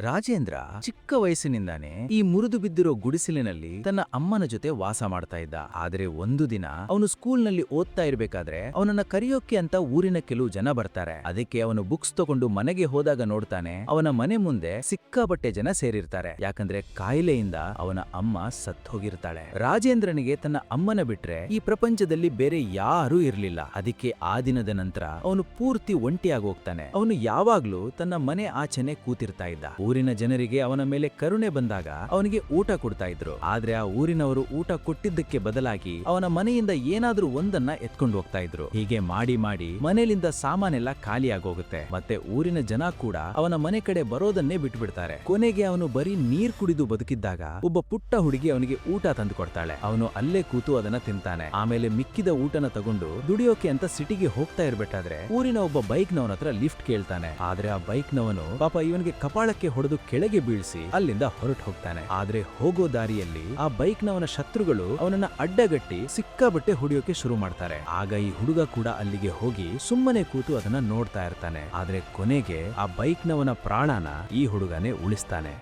ರಾಜೇಂದ್ರ ಚಿಕ್ಕ ವಯಸ್ಸಿನಿಂದಾನೇ ಈ ಮುರಿದು ಬಿದ್ದಿರೋ ಗುಡಿಸಲಿನಲ್ಲಿ ತನ್ನ ಅಮ್ಮನ ಜೊತೆ ವಾಸ ಮಾಡ್ತಾ ಇದ್ದ. ಆದ್ರೆ ಒಂದು ದಿನ ಅವನು ಸ್ಕೂಲ್ನಲ್ಲಿ ಓದ್ತಾ ಇರ್ಬೇಕಾದ್ರೆ ಅವನನ್ನ ಕರೆಯೋಕೆ ಅಂತ ಊರಿನ ಕೆಲವು ಜನ ಬರ್ತಾರೆ. ಅದಕ್ಕೆ ಅವನು ಬುಕ್ಸ್ ತಗೊಂಡು ಮನೆಗೆ ಹೋದಾಗ ನೋಡ್ತಾನೆ, ಅವನ ಮನೆ ಮುಂದೆ ಸಿಕ್ಕಾಪಟ್ಟೆ ಜನ ಸೇರಿರ್ತಾರೆ. ಯಾಕಂದ್ರೆ ಕಾಯಿಲೆಯಿಂದ ಅವನ ಅಮ್ಮ ಸತ್ತು ಹೋಗಿರ್ತಾಳೆ. ರಾಜೇಂದ್ರನಿಗೆ ತನ್ನ ಅಮ್ಮನ ಬಿಟ್ರೆ ಈ ಪ್ರಪಂಚದಲ್ಲಿ ಬೇರೆ ಯಾರೂ ಇರ್ಲಿಲ್ಲ. ಅದಕ್ಕೆ ಆ ದಿನದ ನಂತರ ಅವನು ಪೂರ್ತಿ ಒಂಟಿಯಾಗಿ ಹೋಗ್ತಾನೆ. ಅವನು ಯಾವಾಗ್ಲೂ ತನ್ನ ಮನೆ ಆಚೆನೆ ಕೂತಿರ್ತಾ ಇದ್ದ. ಊರಿನ ಜನರಿಗೆ ಅವನ ಮೇಲೆ ಕರುಣೆ ಬಂದಾಗ ಅವನಿಗೆ ಊಟ ಕೊಡ್ತಾ ಇದ್ರು. ಆದ್ರೆ ಆ ಊರಿನವರು ಊಟ ಕೊಟ್ಟಿದ್ದಕ್ಕೆ ಬದಲಾಗಿ ಅವನ ಮನೆಯಿಂದ ಏನಾದ್ರೂ ಒಂದನ್ನ ಎತ್ಕೊಂಡು ಹೋಗ್ತಾ ಇದ್ರು. ಹೀಗೆ ಮಾಡಿ ಮಾಡಿ ಮನೆಯಿಂದ ಸಾಮಾನೆಲ್ಲ ಖಾಲಿಯಾಗೋಗುತ್ತೆ. ಮತ್ತೆ ಊರಿನ ಜನ ಕೂಡ ಅವನ ಮನೆ ಕಡೆ ಬರೋದನ್ನೇ ಬಿಟ್ಬಿಡ್ತಾರೆ. ಕೊನೆಗೆ ಅವನು ಬರೀ ನೀರ್ ಕುಡಿದು ಬದುಕಿದ್ದಾಗ ಒಬ್ಬ ಪುಟ್ಟ ಹುಡುಗಿ ಅವನಿಗೆ ಊಟ ತಂದು ಕೊಡ್ತಾಳೆ. ಅವನು ಅಲ್ಲೇ ಕೂತು ಅದನ್ನ ತಿಂತಾನೆ. ಆಮೇಲೆ ಮಿಕ್ಕಿದ ಊಟನ ತಗೊಂಡು ದುಡಿಯೋಕೆ ಅಂತ ಸಿಟಿಗೆ ಹೋಗ್ತಾ ಇರ್ಬೇಕಾದ್ರೆ ಊರಿನ ಒಬ್ಬ ಬೈಕ್ ನವನ ಹತ್ರ ಲಿಫ್ಟ್ ಕೇಳ್ತಾನೆ. ಆದ್ರೆ ಆ ಬೈಕ್ ನವನು ಪಾಪ ಇವನಿಗೆ ಕಪಾಳಕ್ಕೆ ಹೊಡೆದು ಕೆಳಗೆ ಬೀಳಿಸಿ ಅಲ್ಲಿಂದ ಹೊರಟು ಹೋಗ್ತಾನೆ. ಆದ್ರೆ ಹೋಗೋ ದಾರಿಯಲ್ಲಿ ಆ ಬೈಕ್ ನವನ ಶತ್ರುಗಳು ಅವನನ್ನ ಅಡ್ಡಗಟ್ಟಿ ಸಿಕ್ಕಾಬಟ್ಟೆ ಹೊಡೆಯೋಕೆ ಶುರು ಮಾಡ್ತಾರೆ. ಆಗ ಈ ಹುಡುಗ ಕೂಡ ಅಲ್ಲಿಗೆ ಹೋಗಿ ಸುಮ್ಮನೆ ಕೂತು ಅದನ್ನ ನೋಡ್ತಾ ಇರ್ತಾನೆ. ಆದ್ರೆ ಕೊನೆಗೆ ಆ ಬೈಕ್ ನವನ ಪ್ರಾಣನ ಈ ಹುಡುಗನೇ ಉಳಿಸ್ತಾನೆ.